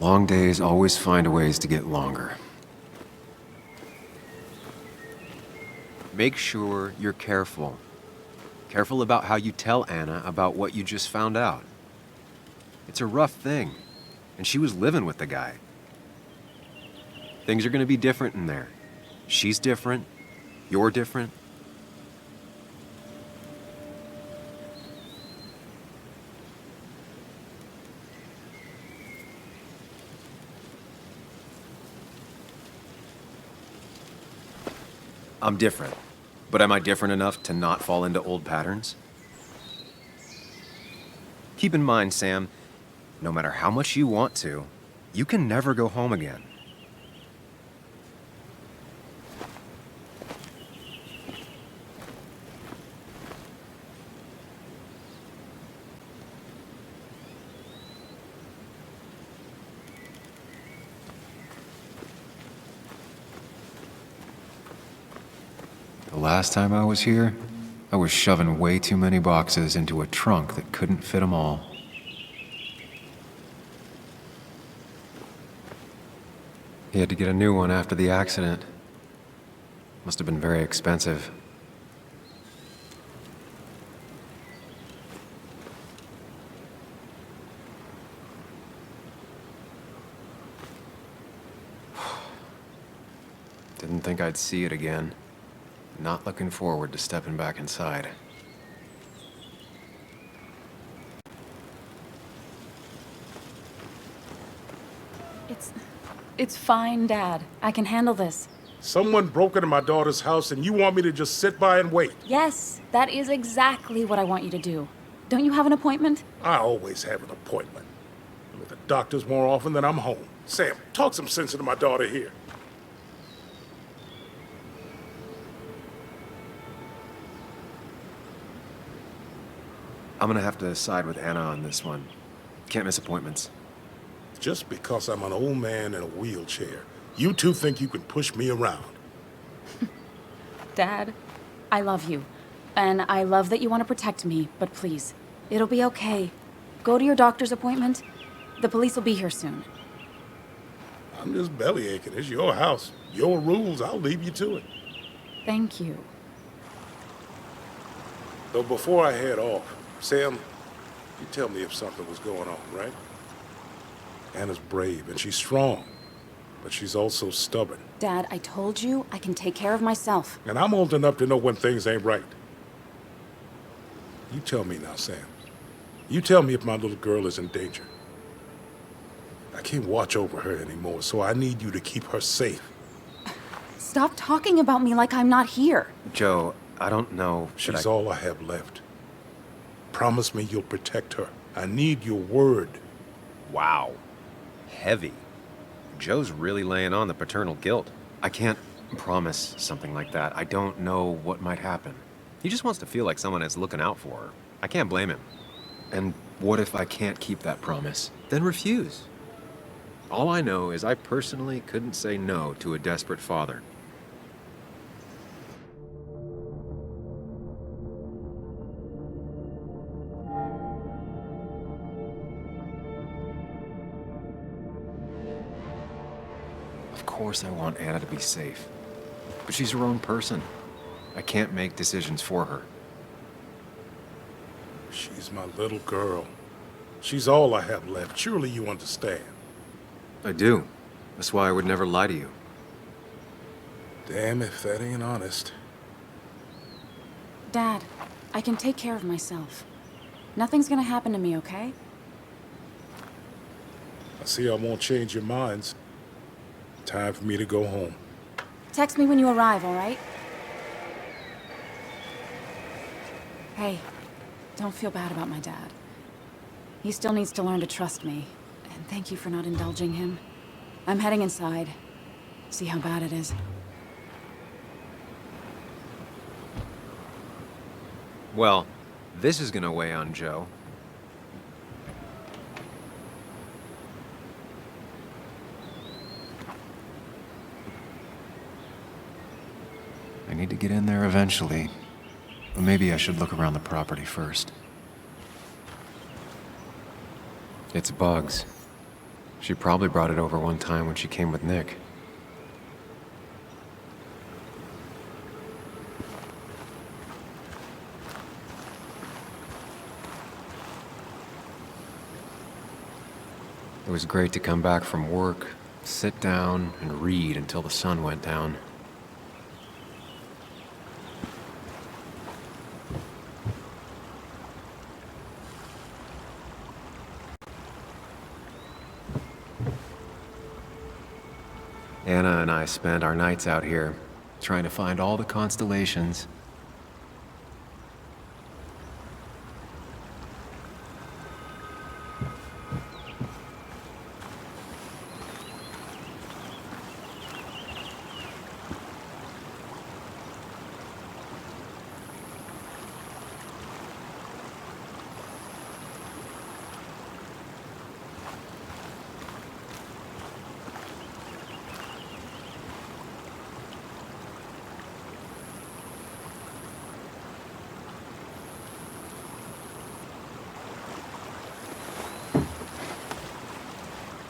Long days always find ways to get longer. Make sure you're careful. Careful about how you tell Anna about what you just found out. It's a rough thing, and she was living with the guy. Things are gonna be different in there. She's different, you're different. I'm different, but am I different enough to not fall into old patterns? Keep in mind, Sam, no matter how much you want to, you can never go home again. The last time I was here, I was shoving way too many boxes into a trunk that couldn't fit them all. He had to get a new one after the accident. Must have been very expensive. Didn't think I'd see it again. Not looking forward to stepping back inside. It's fine, Dad. I can handle this. Someone broke into my daughter's house and you want me to just sit by and wait? Yes, that is exactly what I want you to do. Don't you have an appointment? I always have an appointment. I'm at the doctor's more often than I'm home. Sam, talk some sense into my daughter here. I'm gonna have to side with Anna on this one. Can't miss appointments. Just because I'm an old man in a wheelchair, you two think you can push me around. Dad, I love you. And I love that you want to protect me, but please, it'll be okay. Go to your doctor's appointment. The police will be here soon. I'm just bellyaching. It's your house. Your rules. I'll leave you to it. Thank you. Though before I head off, Sam, you tell me if something was going on, right? Anna's brave and she's strong, but she's also stubborn. Dad, I told you I can take care of myself. And I'm old enough to know when things ain't right. You tell me now, Sam. You tell me if my little girl is in danger. I can't watch over her anymore, so I need you to keep her safe. Stop talking about me like I'm not here. Joe, I don't know. She's all I have left. Promise me you'll protect her. I need your word. Wow. Heavy. Joe's really laying on the paternal guilt. I can't promise something like that. I don't know what might happen. He just wants to feel like someone is looking out for her. I can't blame him. And what if I can't keep that promise? Then refuse. All I know is I personally couldn't say no to a desperate father. Of course I want Anna to be safe, but she's her own person. I can't make decisions for her. She's my little girl. She's all I have left. Surely you understand. I do. That's why I would never lie to you. Damn if that ain't honest. Dad, I can take care of myself. Nothing's gonna happen to me, okay? I see I won't change your minds. Time for me to go home. Text me when you arrive, all right? Hey, don't feel bad about my dad. He still needs to learn to trust me. And thank you for not indulging him. I'm heading inside. See how bad it is. Well, this is gonna weigh on Joe. I need to get in there eventually. But maybe I should look around the property first. It's bugs. She probably brought it over one time when she came with Nick. It was great to come back from work, sit down, and read until the sun went down. Anna and I spend our nights out here, trying to find all the constellations.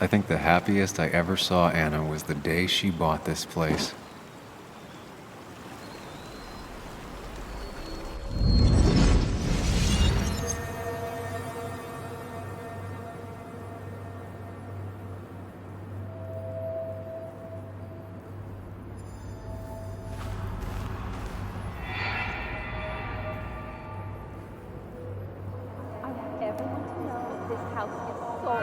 I think the happiest I ever saw Anna was the day she bought this place. I want everyone to know this house is sold.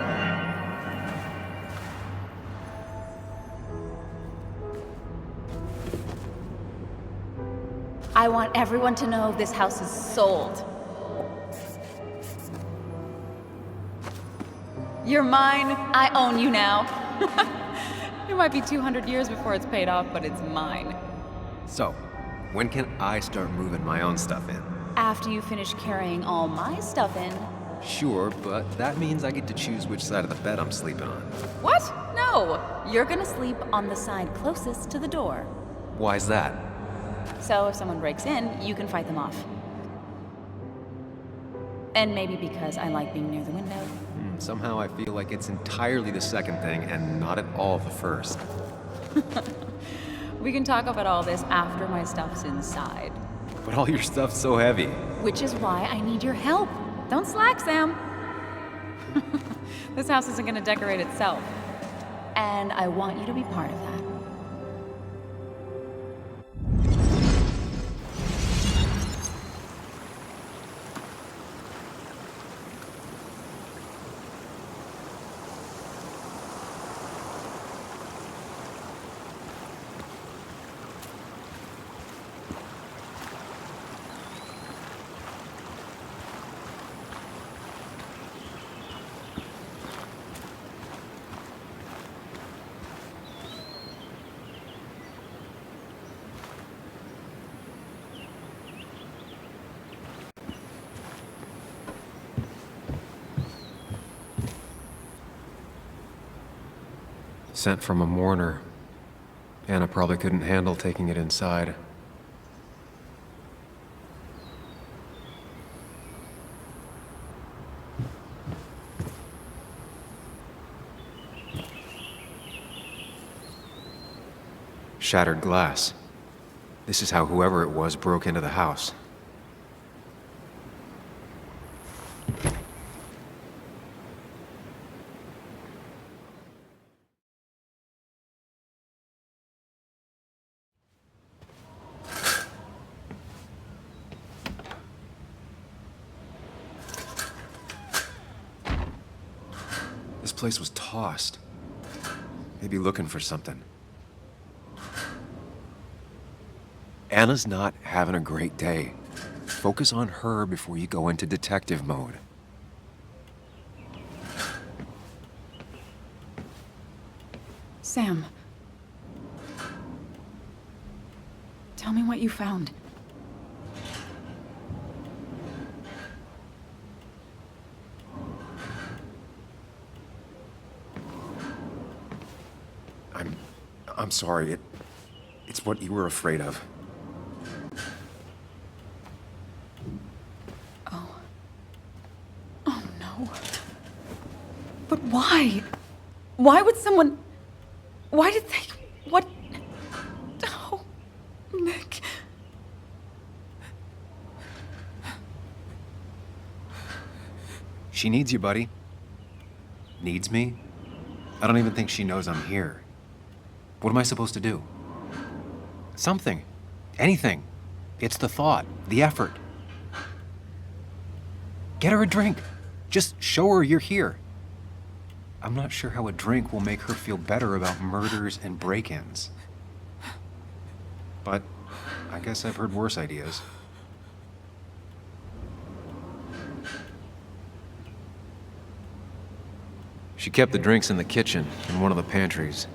I want everyone to know this house is sold. You're mine. I own you now. It might be 200 years before it's paid off, but it's mine. So, when can I start moving my own stuff in? After you finish carrying all my stuff in. Sure, but that means I get to choose which side of the bed I'm sleeping on. What? No. You're gonna sleep on the side closest to the door. Why's that? So if someone breaks in, you can fight them off. And maybe because I like being near the window. Somehow I feel like it's entirely the second thing and not at all the first. We can talk about all this after my stuff's inside. But all your stuff's so heavy. Which is why I need your help. Don't slack, Sam. This house isn't gonna decorate itself. And I want you to be part of that. Sent from a mourner. Anna probably couldn't handle taking it inside. Shattered glass. This is how whoever it was broke into the house. This place was tossed. Maybe looking for something. Anna's not having a great day. Focus on her before you go into detective mode. Sam. Tell me what you found. I'm sorry. It's what you were afraid of. Oh no. But why? Why would someone... Why did they... What... Oh, Nick... She needs you, buddy. Needs me? I don't even think she knows I'm here. What am I supposed to do? Something. Anything. It's the thought, the effort. Get her a drink. Just show her you're here. I'm not sure how a drink will make her feel better about murders and break-ins. But I guess I've heard worse ideas. She kept the drinks in the kitchen, in one of the pantries.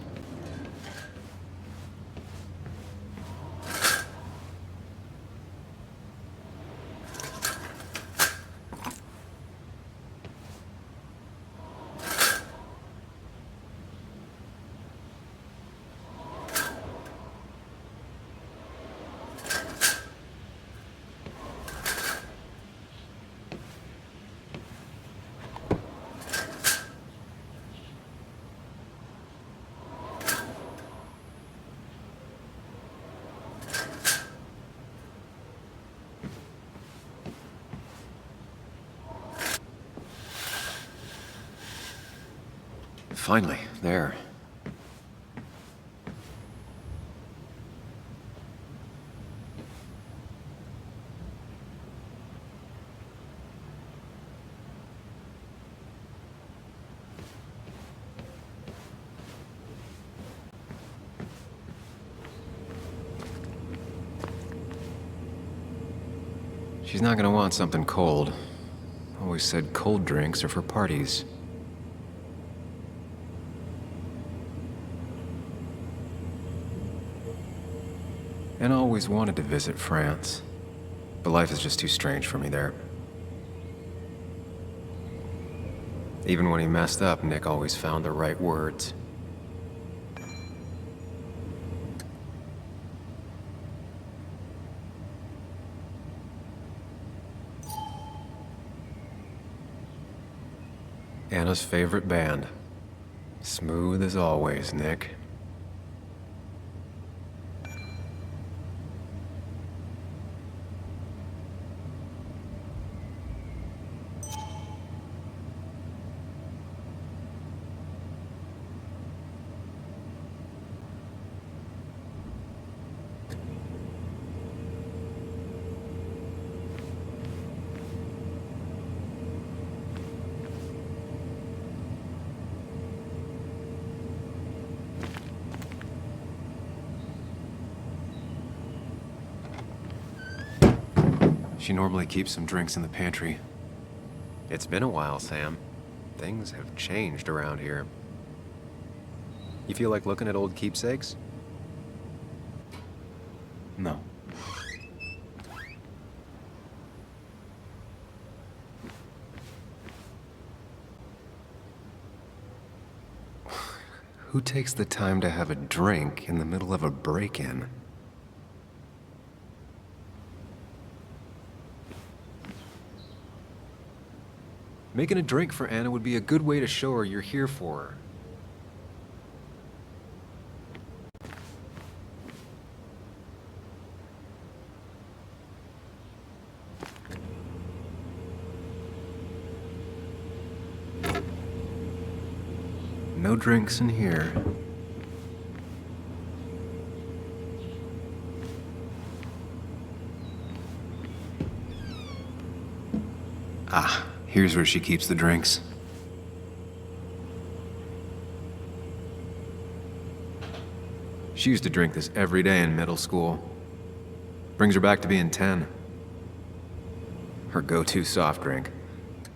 Finally, there. She's not gonna want something cold. Always said cold drinks are for parties. And always wanted to visit France. But life is just too strange for me there. Even when he messed up, Nick always found the right words. Anna's favorite band. Smooth as always, Nick. She normally keeps some drinks in the pantry. It's been a while, Sam. Things have changed around here. You feel like looking at old keepsakes? No. Who takes the time to have a drink in the middle of a break-in? Making a drink for Anna would be a good way to show her you're here for her. No drinks in here. Ah, here's where she keeps the drinks. She used to drink this every day in middle school. Brings her back to being 10. Her go-to soft drink.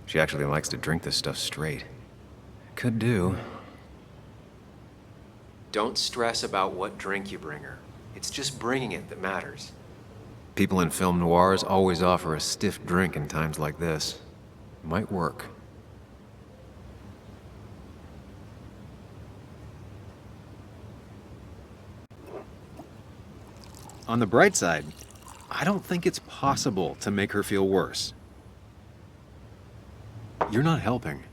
She actually likes to drink this stuff straight. Could do. Don't stress about what drink you bring her. It's just bringing it that matters. People in film noirs always offer a stiff drink in times like this. Might work. On the bright side, I don't think it's possible to make her feel worse. You're not helping.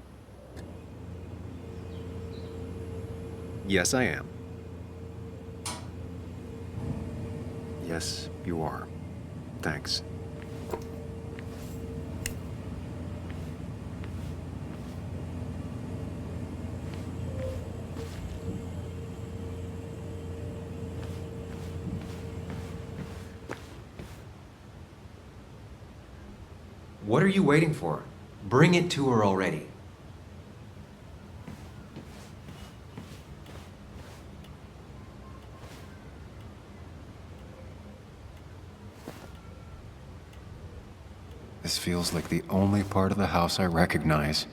Yes, I am. Yes, you are. Thanks. What are you waiting for? Bring it to her already. This feels like the only part of the house I recognize.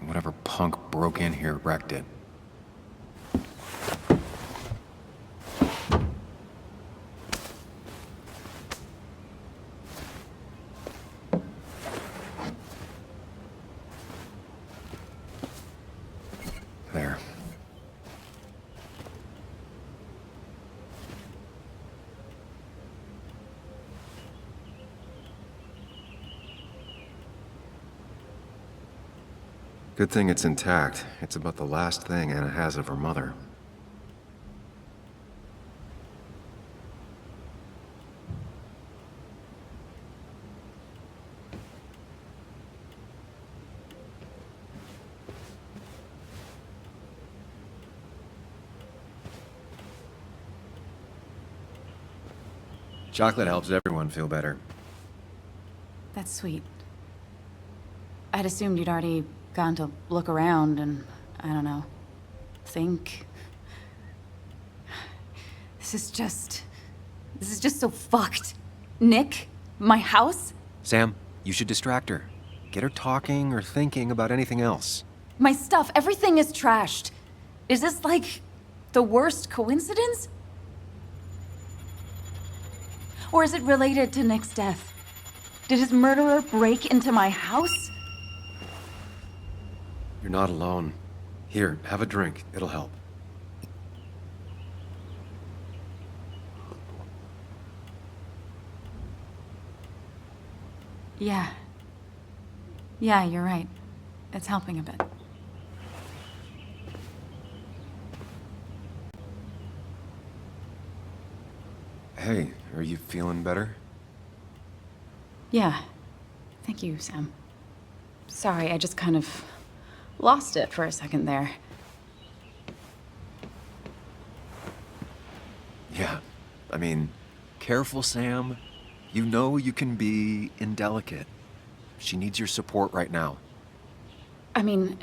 Whatever punk broke in here wrecked it. There. Good thing it's intact. It's about the last thing Anna has of her mother. Chocolate helps everyone feel better. That's sweet. I'd assumed you'd already gone to look around and, I don't know, think. This is just so fucked. Nick? My house? Sam, you should distract her. Get her talking or thinking about anything else. My stuff, everything is trashed. Is this like the worst coincidence? Or is it related to Nick's death? Did his murderer break into my house? You're not alone. Here, have a drink. It'll help. Yeah. Yeah, you're right. It's helping a bit. Hey, are you feeling better? Yeah. Thank you, Sam. Sorry, I just kind of lost it for a second there. Yeah. I mean, careful, Sam. You know you can be indelicate. She needs your support right now. I mean,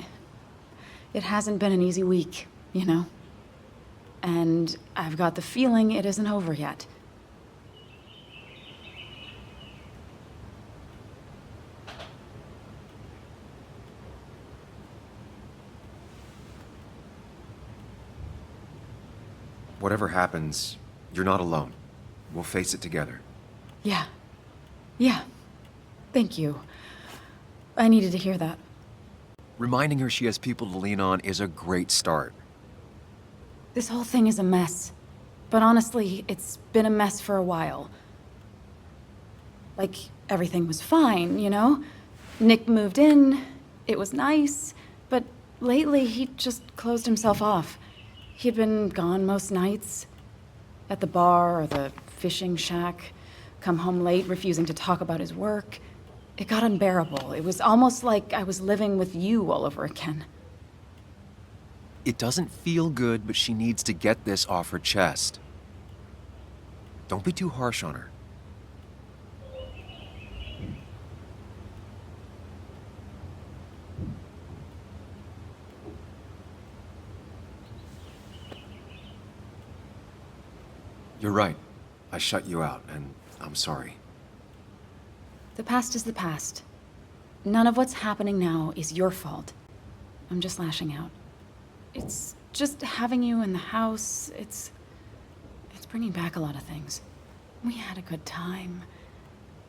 it hasn't been an easy week, you know? And I've got the feeling it isn't over yet. Whatever happens, you're not alone. We'll face it together. Yeah. Yeah. Thank you. I needed to hear that. Reminding her she has people to lean on is a great start. This whole thing is a mess. But honestly, it's been a mess for a while. Like, everything was fine, you know? Nick moved in, it was nice, but lately he just closed himself off. He'd been gone most nights. At the bar or the fishing shack. Come home late, refusing to talk about his work. It got unbearable. It was almost like I was living with you all over again. It doesn't feel good, but she needs to get this off her chest. Don't be too harsh on her. You're right. I shut you out, and I'm sorry. The past is the past. None of what's happening now is your fault. I'm just lashing out. It's just having you in the house, it's bringing back a lot of things. We had a good time.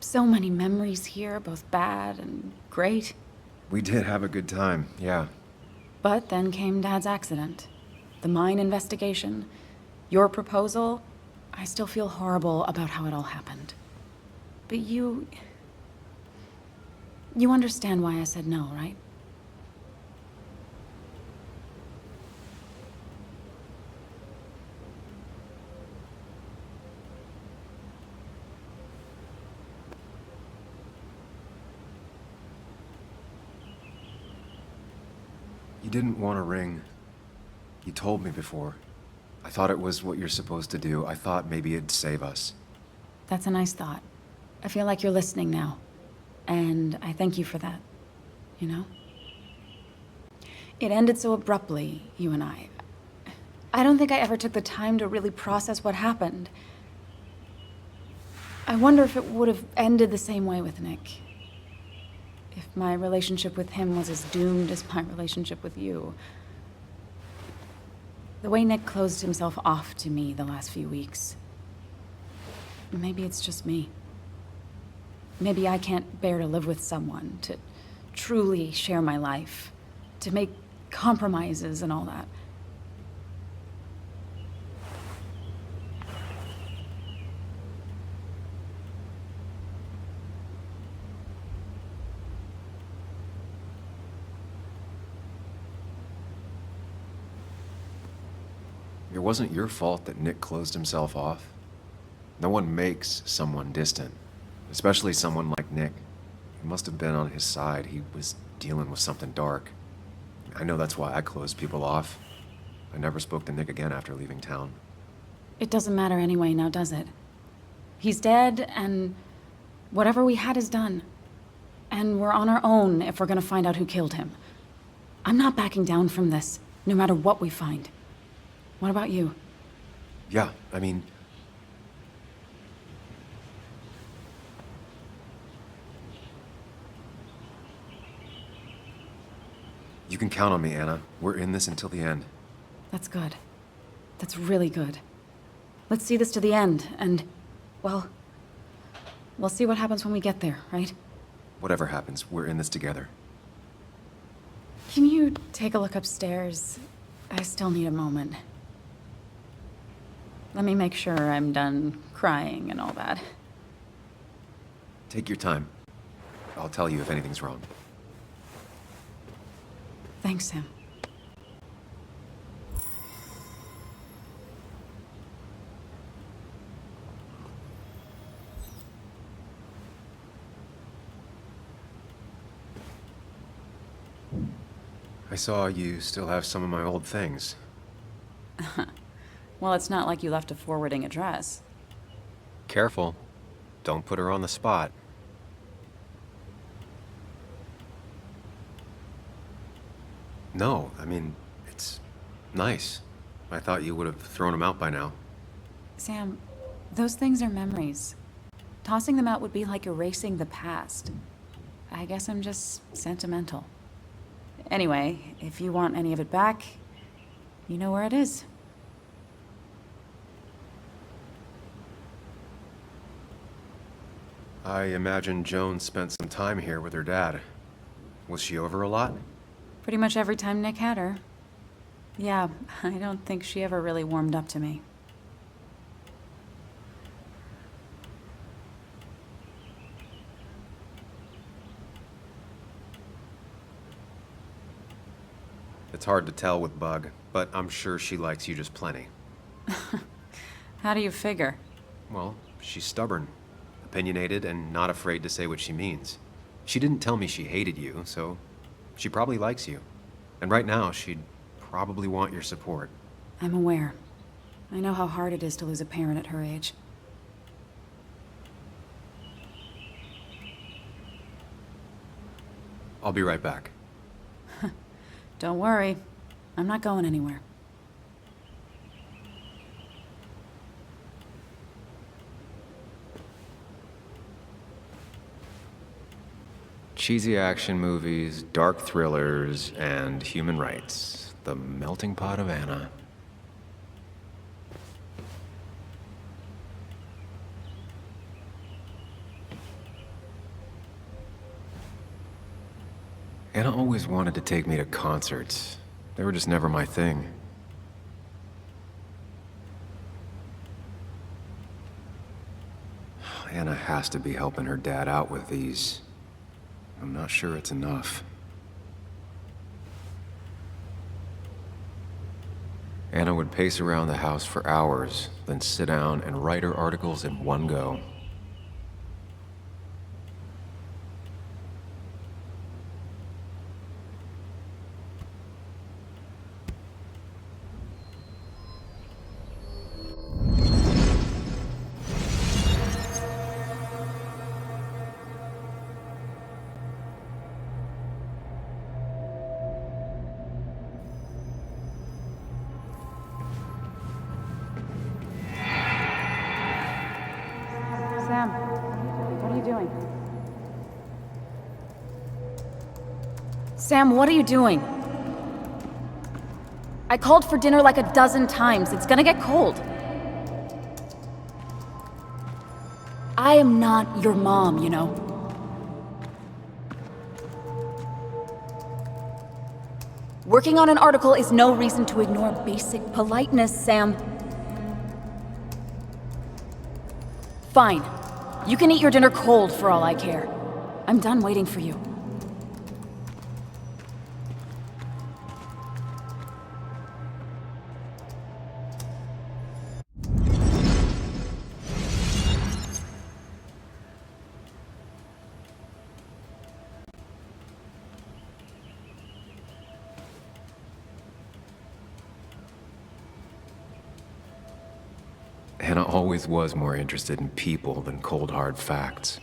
So many memories here, both bad and great. We did have a good time, yeah. But then came Dad's accident. The mine investigation. Your proposal. I still feel horrible about how it all happened. But you understand why I said no, right? You didn't want a ring. You told me before. I thought it was what you're supposed to do. I thought maybe it'd save us. That's a nice thought. I feel like you're listening now. And I thank you for that. You know? It ended so abruptly, you and I. I don't think I ever took the time to really process what happened. I wonder if it would have ended the same way with Nick. If my relationship with him was as doomed as my relationship with you. The way Nick closed himself off to me the last few weeks. Maybe it's just me. Maybe I can't bear to live with someone, to truly share my life, to make compromises and all that. It wasn't your fault that Nick closed himself off. No one makes someone distant, especially someone like Nick. He must have been on his side. He was dealing with something dark. I know that's why I closed people off. I never spoke to Nick again after leaving town. It doesn't matter anyway, now does it? He's dead, and whatever we had is done. And we're on our own if we're gonna find out who killed him. I'm not backing down from this, no matter what we find. What about you? Yeah, I mean... You can count on me, Anna. We're in this until the end. That's good. That's really good. Let's see this to the end, and, well, we'll see what happens when we get there, right? Whatever happens, we're in this together. Can you take a look upstairs? I still need a moment. Let me make sure I'm done crying and all that. Take your time. I'll tell you if anything's wrong. Thanks, Sam. I saw you still have some of my old things. Well, it's not like you left a forwarding address. Careful. Don't put her on the spot. No, I mean, it's nice. I thought you would have thrown them out by now. Sam, those things are memories. Tossing them out would be like erasing the past. I guess I'm just sentimental. Anyway, if you want any of it back, you know where it is. I imagine Joan spent some time here with her dad. Was she over a lot? Pretty much every time Nick had her. Yeah, I don't think she ever really warmed up to me. It's hard to tell with Bug, but I'm sure she likes you just plenty. How do you figure? Well, she's stubborn, opinionated, and not afraid to say what she means. She didn't tell me she hated you, so she probably likes you. And right now, she'd probably want your support. I'm aware. I know how hard it is to lose a parent at her age. I'll be right back. Don't worry. I'm not going anywhere. Cheesy action movies, dark thrillers, and human rights. The melting pot of Anna. Anna always wanted to take me to concerts. They were just never my thing. Anna has to be helping her dad out with these. I'm not sure it's enough. Anna would pace around the house for hours, then sit down and write her articles in one go. Sam, what are you doing? I called for dinner like a dozen times. It's gonna get cold. I am not your mom, you know. Working on an article is no reason to ignore basic politeness, Sam. Fine. You can eat your dinner cold for all I care. I'm done waiting for you. Hannah always was more interested in people than cold, hard facts.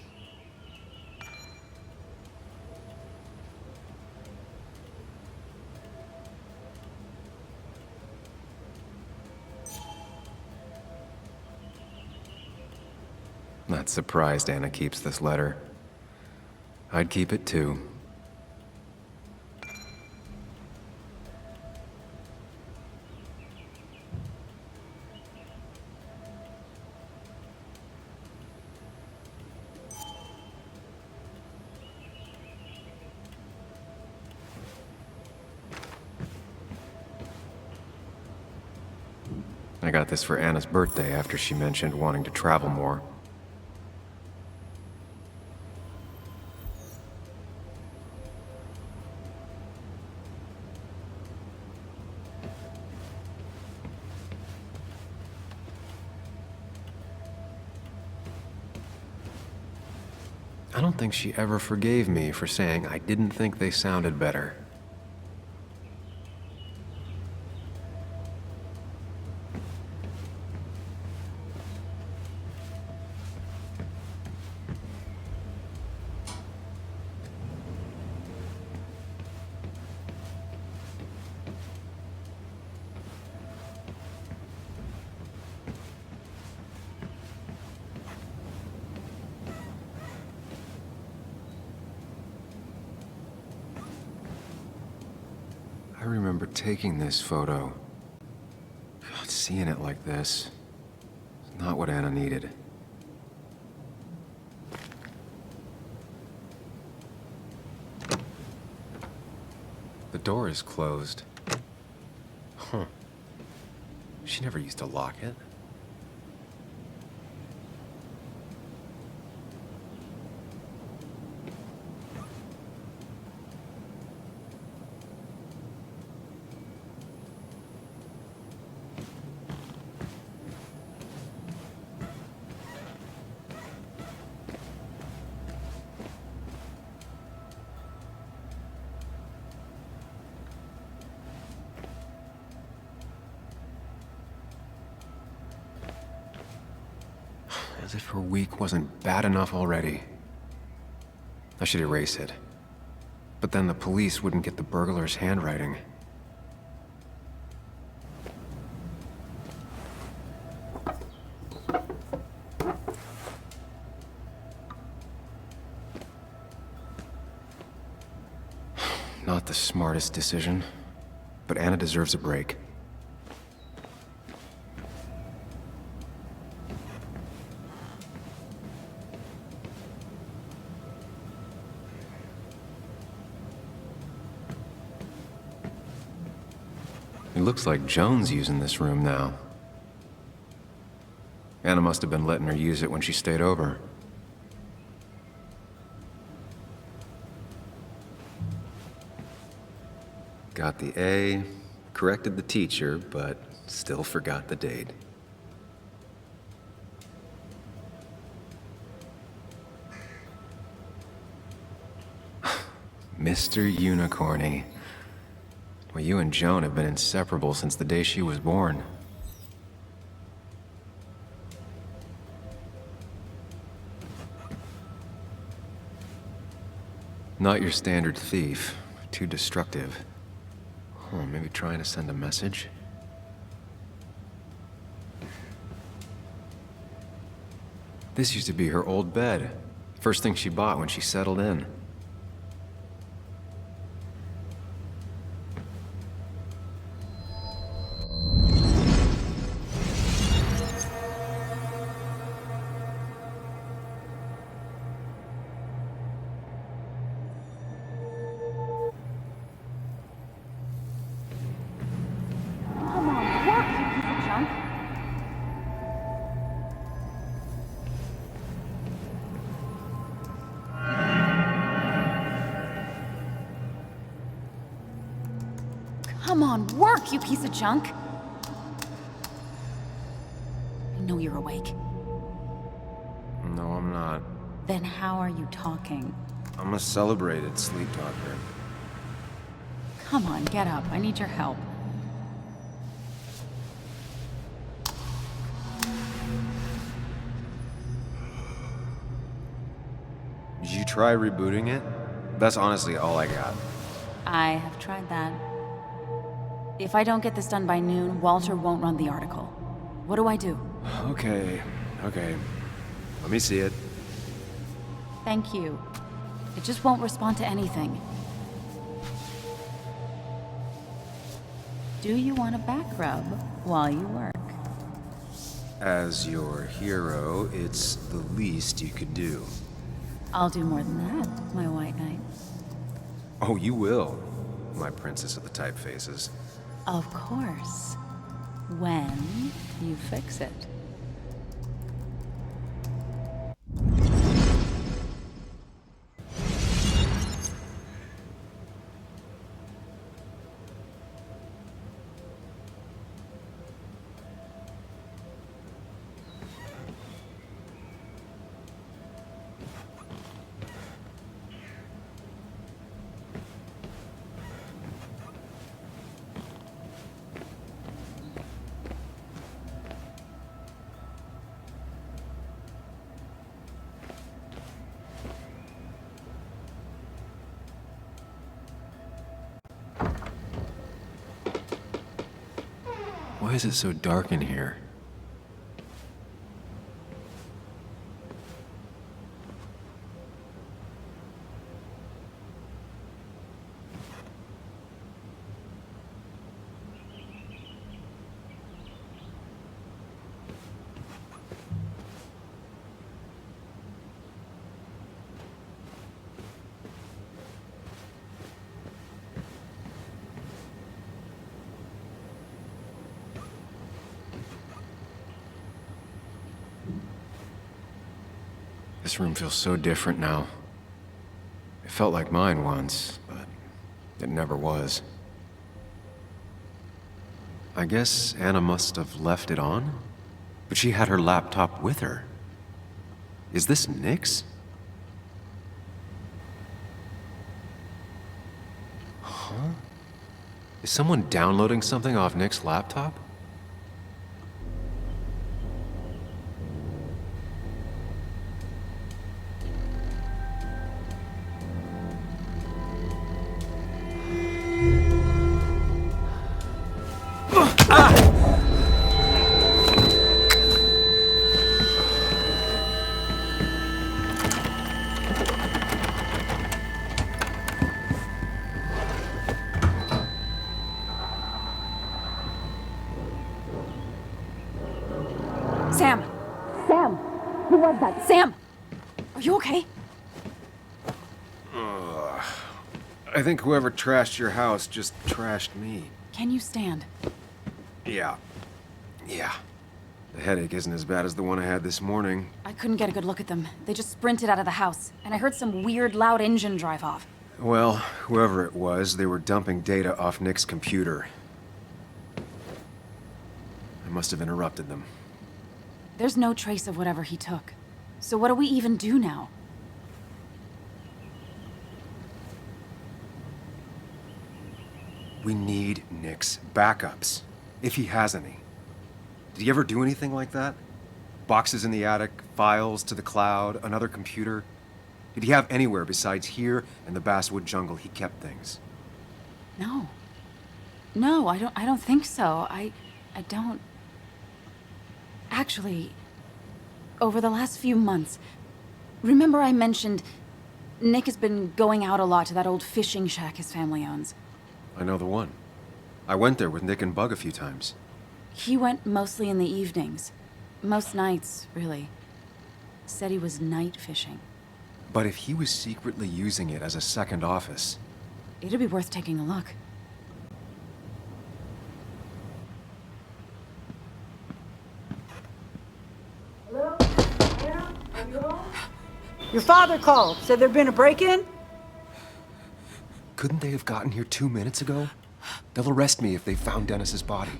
Not surprised Anna keeps this letter. I'd keep it too. I got this for Anna's birthday after she mentioned wanting to travel more. I don't think she ever forgave me for saying I didn't think they sounded better. I remember taking this photo. God, seeing it like this is not what Anna needed. The door is closed. Huh. She never used to lock it. As if her week wasn't bad enough already. I should erase it. But then the police wouldn't get the burglar's handwriting. Not the smartest decision, but Anna deserves a break. It looks like Joan's using this room now. Anna must have been letting her use it when she stayed over. Got the A, corrected the teacher, but still forgot the date. Mr. Unicorny. Well, you and Joan have been inseparable since the day she was born. Not your standard thief. Too destructive. Oh, maybe trying to send a message? This used to be her old bed. First thing she bought when she settled in. Come on, work, you piece of junk! I know you're awake. No, I'm not. Then how are you talking? I'm a celebrated sleep talker. Come on, get up. I need your help. Did you try rebooting it? That's honestly all I got. I have tried that. If I don't get this done by noon, Walter won't run the article. What do I do? Okay. Let me see it. Thank you. It just won't respond to anything. Do you want a back rub while you work? As your hero, it's the least you could do. I'll do more than that, my white knight. Oh, you will, my princess of the typefaces. Of course. When you fix it. Why is it so dark in here? This room feels so different now. It felt like mine once, but it never was. I guess Anna must have left it on, but she had her laptop with her. Is this Nick's? Huh? Is someone downloading something off Nick's laptop? Sam! Sam! Who was that? Sam! Are you okay? I think whoever trashed your house just trashed me. Can you stand? Yeah. The headache isn't as bad as the one I had this morning. I couldn't get a good look at them. They just sprinted out of the house, and I heard some weird, loud engine drive off. Well, whoever it was, they were dumping data off Nick's computer. I must have interrupted them. There's no trace of whatever he took. So what do we even do now? We need Nick's backups, if he has any. Did he ever do anything like that? Boxes in the attic, files to the cloud, another computer? Did he have anywhere besides here and the Basswood jungle he kept things? No. No, I don't think so. I don't... Actually, over the last few months, remember I mentioned Nick has been going out a lot to that old fishing shack his family owns. I know the one. I went there with Nick and Bug a few times. He went mostly in the evenings. Most nights, really. Said he was night fishing. But if he was secretly using it as a second office... It'd be worth taking a look. Hello? Anna? Are you home? Your father called. Said there'd been a break-in? Couldn't they have gotten here 2 minutes ago? They'll arrest me if they found Dennis's body.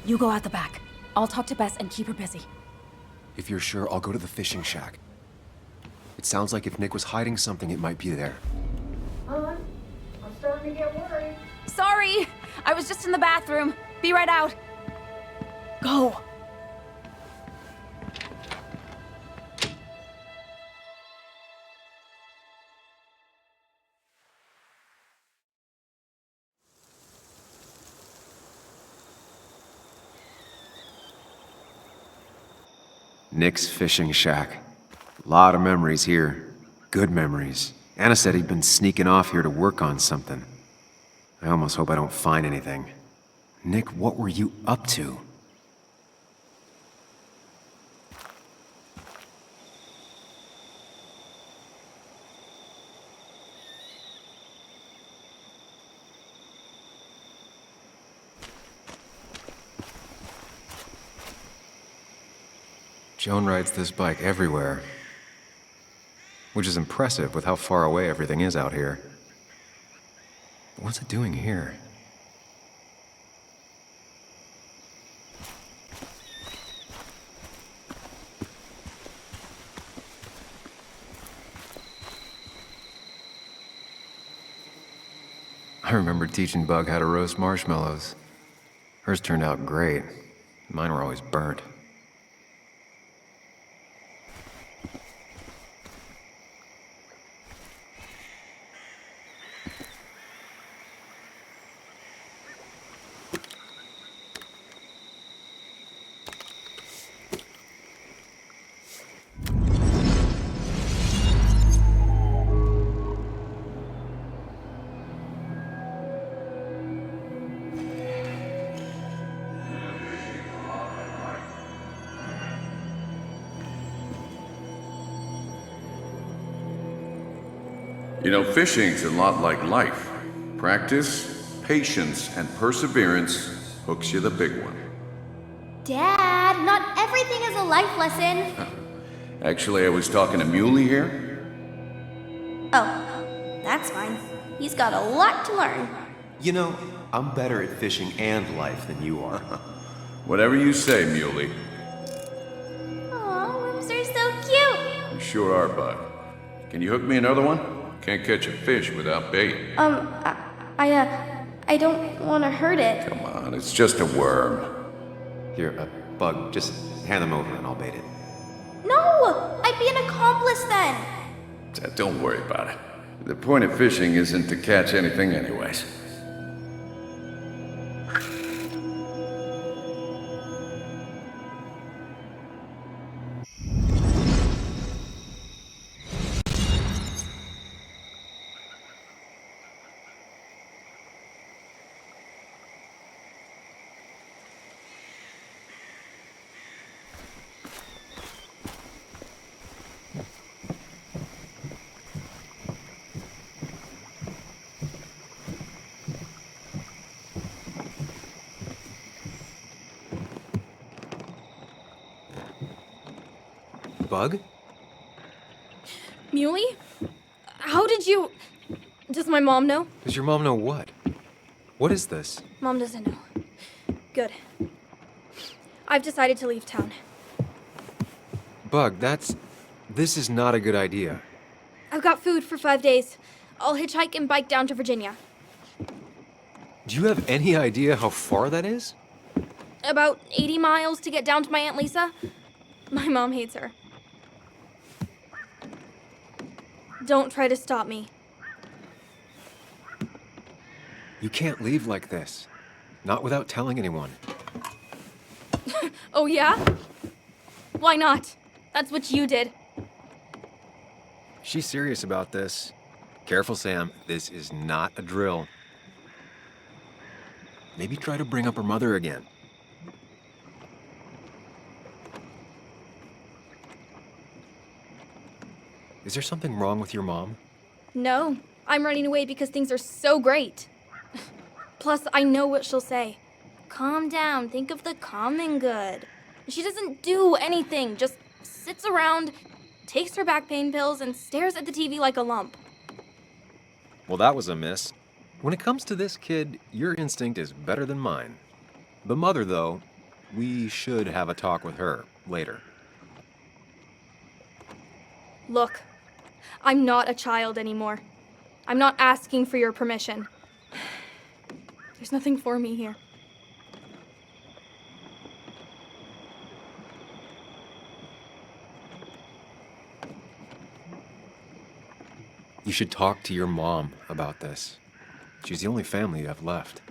You go out the back. I'll talk to Bess and keep her busy. If you're sure, I'll go to the fishing shack. It sounds like if Nick was hiding something, it might be there. Hon, I'm starting to get worried. Sorry! I was just in the bathroom. Be right out. Go! Nick's fishing shack. Lot of memories here. Good memories. Anna said he'd been sneaking off here to work on something. I almost hope I don't find anything. Nick, what were you up to? Joan rides this bike everywhere. Which is impressive with how far away everything is out here. But what's it doing here? I remember teaching Bug how to roast marshmallows. Hers turned out great. Mine were always burnt. You know, fishing's a lot like life. Practice, patience, and perseverance hooks you the big one. Dad, not everything is a life lesson. Actually, I was talking to Muley here. Oh, that's fine. He's got a lot to learn. You know, I'm better at fishing and life than you are. Whatever you say, Muley. Aw, worms are so cute. You sure are, Bud. Can you hook me another one? Can't catch a fish without bait. I don't want to hurt it. Come on, it's just a worm. Here, Bug, just hand them over and I'll bait it. No! I'd be an accomplice then. Don't worry about it. The point of fishing isn't to catch anything anyways. Bug? Muley? How did you... Does my mom know? Does your mom know what? What is this? Mom doesn't know. Good. I've decided to leave town. Bug, this is not a good idea. I've got food for 5 days. I'll hitchhike and bike down to Virginia. Do you have any idea how far that is? About 80 miles to get down to my Aunt Lisa. My mom hates her. Don't try to stop me. You can't leave like this. Not without telling anyone. Oh, yeah? Why not? That's what you did. She's serious about this. Careful, Sam. This is not a drill. Maybe try to bring up her mother again. Is there something wrong with your mom? No, I'm running away because things are so great. Plus, I know what she'll say. Calm down, think of the common good. She doesn't do anything, just sits around, takes her back pain pills, and stares at the TV like a lump. Well, that was a miss. When it comes to this kid, your instinct is better than mine. The mother, though, we should have a talk with her later. Look, I'm not a child anymore. I'm not asking for your permission. There's nothing for me here. You should talk to your mom about this. She's the only family you have left.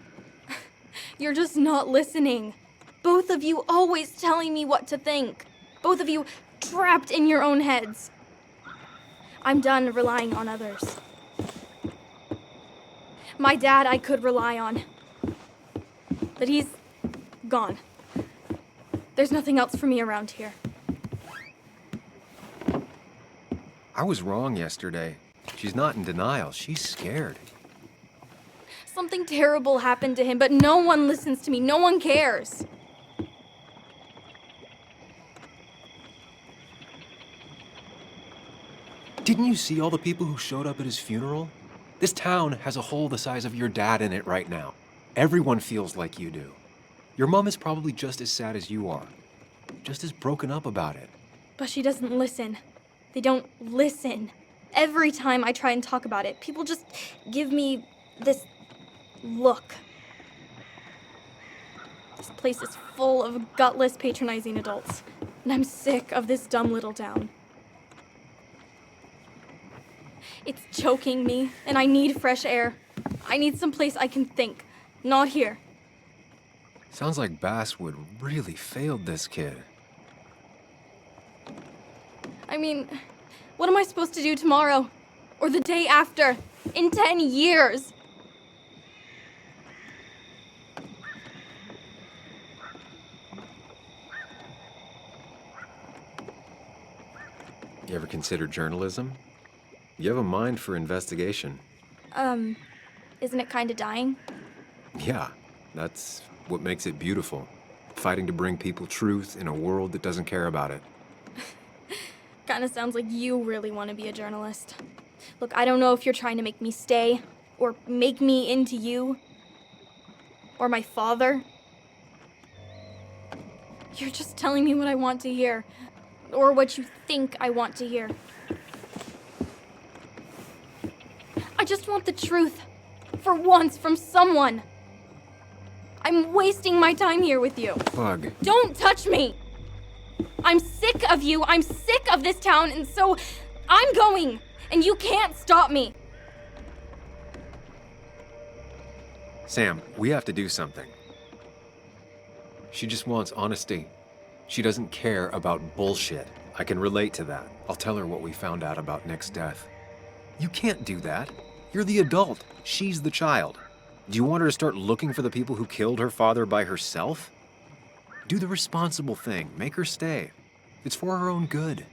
You're just not listening. Both of you always telling me what to think. Both of you trapped in your own heads. I'm done relying on others. My dad I could rely on. But he's gone. There's nothing else for me around here. I was wrong yesterday. She's not in denial. She's scared. Something terrible happened to him, but no one listens to me. No one cares. Didn't you see all the people who showed up at his funeral? This town has a hole the size of your dad in it right now. Everyone feels like you do. Your mom is probably just as sad as you are. Just as broken up about it. But she doesn't listen. They don't listen. Every time I try and talk about it, people just give me this look. This place is full of gutless, patronizing adults, and I'm sick of this dumb little town. It's choking me, and I need fresh air. I need someplace I can think, not here. Sounds like Basswood really failed this kid. I mean, what am I supposed to do tomorrow? Or the day after? In 10 years? You ever consider journalism? You have a mind for investigation. Isn't it kinda dying? Yeah, that's what makes it beautiful. Fighting to bring people truth in a world that doesn't care about it. Kinda sounds like you really want to be a journalist. Look, I don't know if you're trying to make me stay, or make me into you, or my father. You're just telling me what I want to hear, or what you think I want to hear. I just want the truth, for once, from someone. I'm wasting my time here with you. Bug. Don't touch me! I'm sick of you, I'm sick of this town, and so I'm going, and you can't stop me. Sam, we have to do something. She just wants honesty. She doesn't care about bullshit. I can relate to that. I'll tell her what we found out about Nick's death. You can't do that. You're the adult. She's the child. Do you want her to start looking for the people who killed her father by herself? Do the responsible thing. Make her stay. It's for her own good.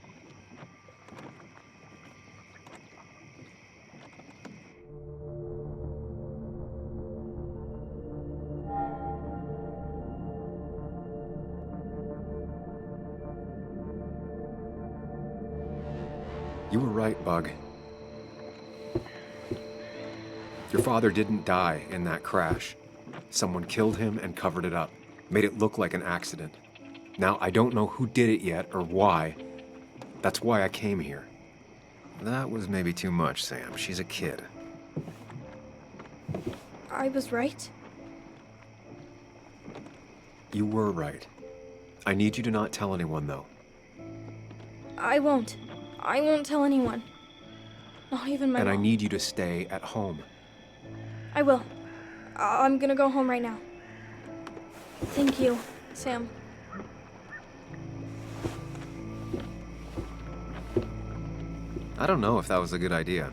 You were right, Bug. Your father didn't die in that crash. Someone killed him and covered it up, made it look like an accident. Now, I don't know who did it yet or why. That's why I came here. That was maybe too much, Sam. She's a kid. I was right. You were right. I need you to not tell anyone, though. I won't. I won't tell anyone. Not even my And I mom. need you to stay at home. I will. I'm gonna go home right now. Thank you, Sam. I don't know if that was a good idea.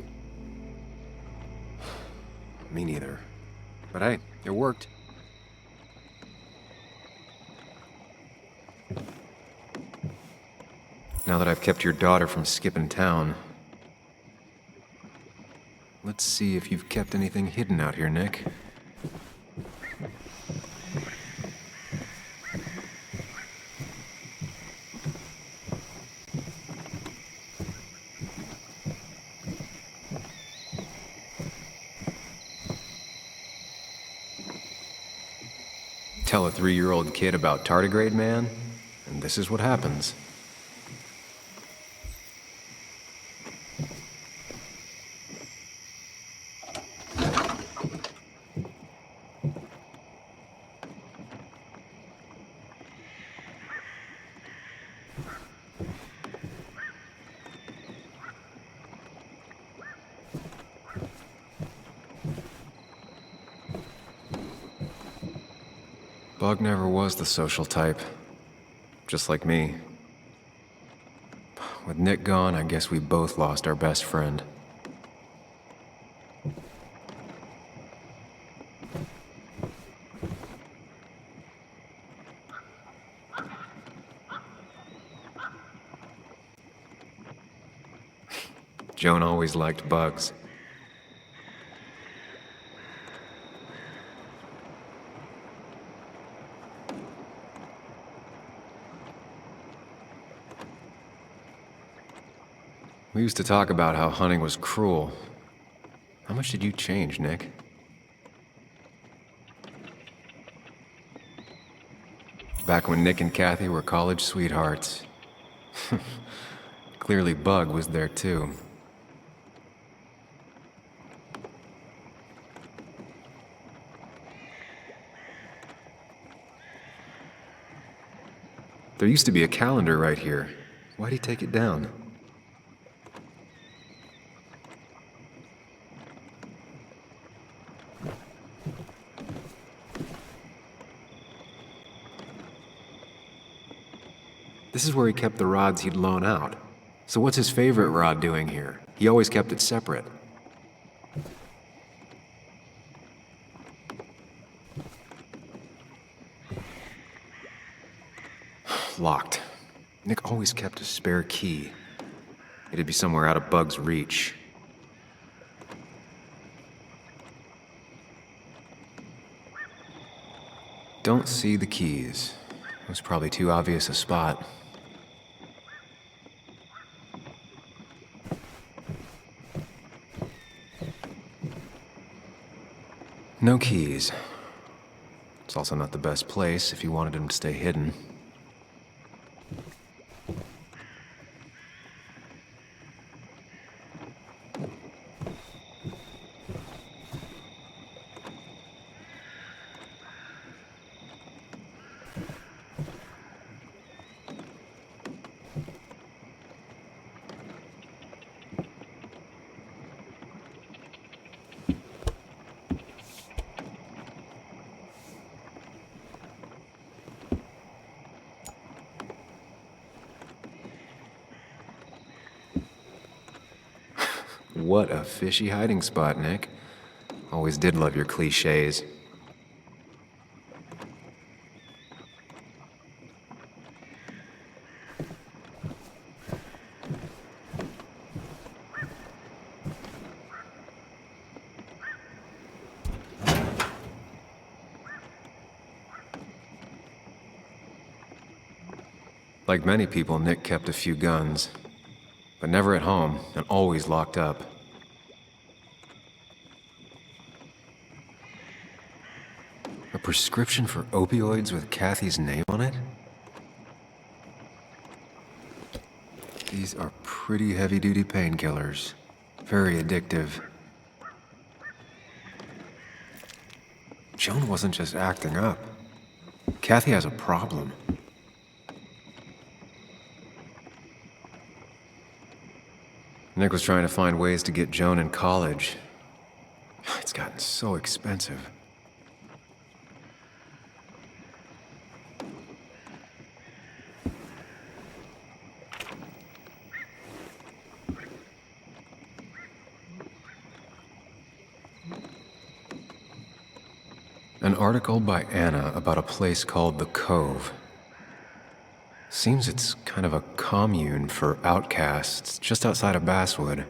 Me neither. But hey, it worked. Now that I've kept your daughter from skipping town, let's see if you've kept anything hidden out here, Nick. Tell a 3-year-old kid about tardigrade man, and this is what happens. Bug never was the social type. Just like me. With Nick gone, I guess we both lost our best friend. Joan always liked bugs. We used to talk about how hunting was cruel. How much did you change, Nick? Back when Nick and Kathy were college sweethearts. Clearly Bug was there too. There used to be a calendar right here. Why'd he take it down? This is where he kept the rods he'd loan out. So what's his favorite rod doing here? He always kept it separate. Locked. Nick always kept a spare key. It'd be somewhere out of Bug's reach. Don't see the keys. It was probably too obvious a spot. No keys. It's also not the best place if you wanted him to stay hidden. What a fishy hiding spot, Nick. Always did love your cliches. Like many people, Nick kept a few guns, but never at home and always locked up. A prescription for opioids with Kathy's name on it? These are pretty heavy-duty painkillers. Very addictive. Joan wasn't just acting up. Kathy has a problem. Nick was trying to find ways to get Joan in college. It's gotten so expensive. An article by Anna about a place called The Cove. Seems it's kind of a commune for outcasts just outside of Basswood.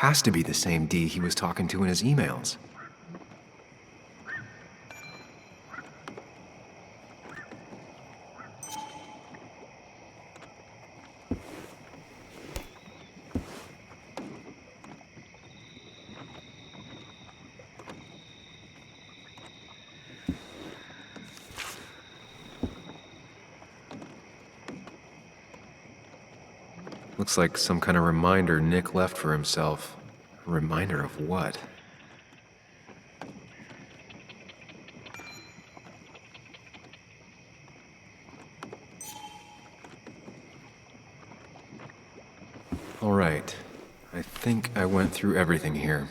has to be the same D he was talking to in his emails. Looks like some kind of reminder Nick left for himself. A reminder of what? All right. I think I went through everything here.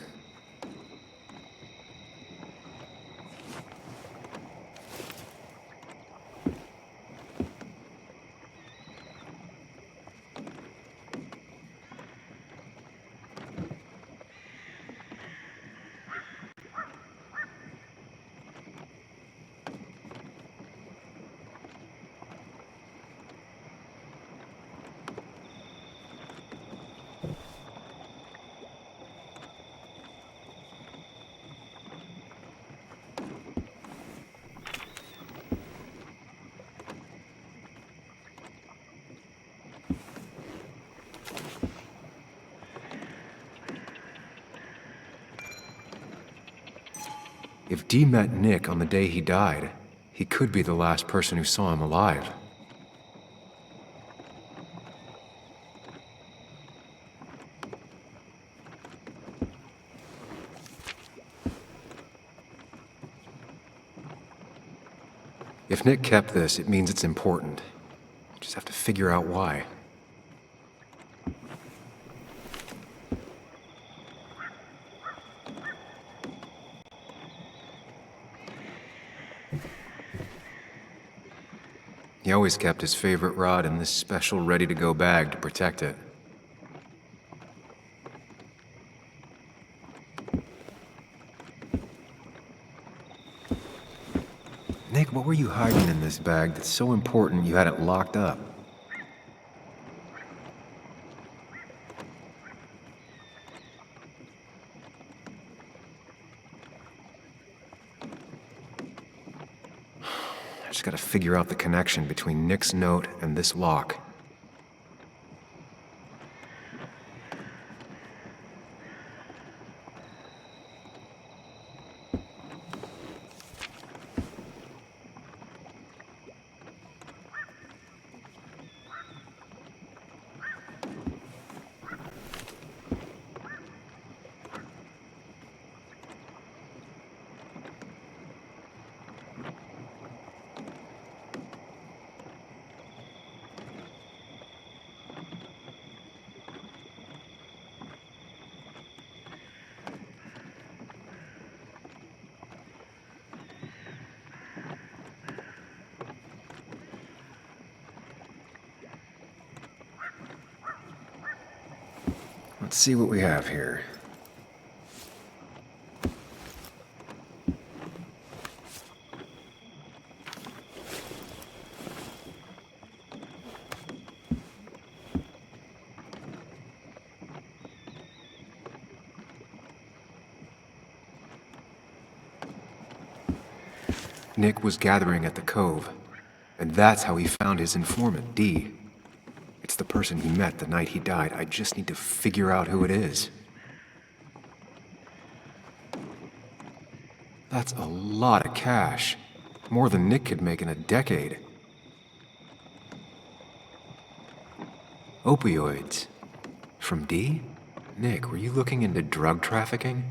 If Dee met Nick on the day he died, he could be the last person who saw him alive. If Nick kept this, it means it's important. Just have to figure out why. He always kept his favorite rod in this special ready-to-go bag to protect it. Nick, what were you hiding in this bag that's so important you had it locked up? I just gotta figure out the connection between Nick's note and this lock. Let's see what we have here. Nick was gathering at the cove, and that's how he found his informant, Dee. It's the person he met the night he died. I just need to figure out who it is. That's a lot of cash. More than Nick could make in a decade. Opioids. From Dee? Nick, were you looking into drug trafficking?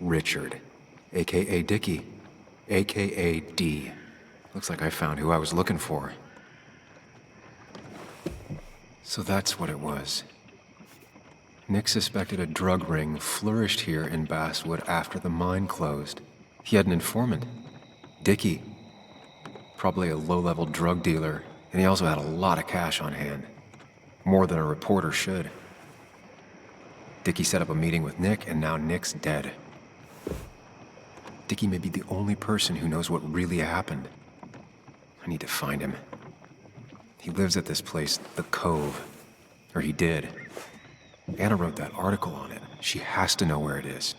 Richard, aka Dickie, aka D. Looks like I found who I was looking for. So that's what it was. Nick suspected a drug ring flourished here in Basswood after the mine closed. He had an informant, Dickie. Probably a low-level drug dealer, and he also had a lot of cash on hand. More than a reporter should. Dickie set up a meeting with Nick, and now Nick's dead. Dickie may be the only person who knows what really happened. I need to find him. He lives at this place, The Cove. Or he did. Anna wrote that article on it. She has to know where it is.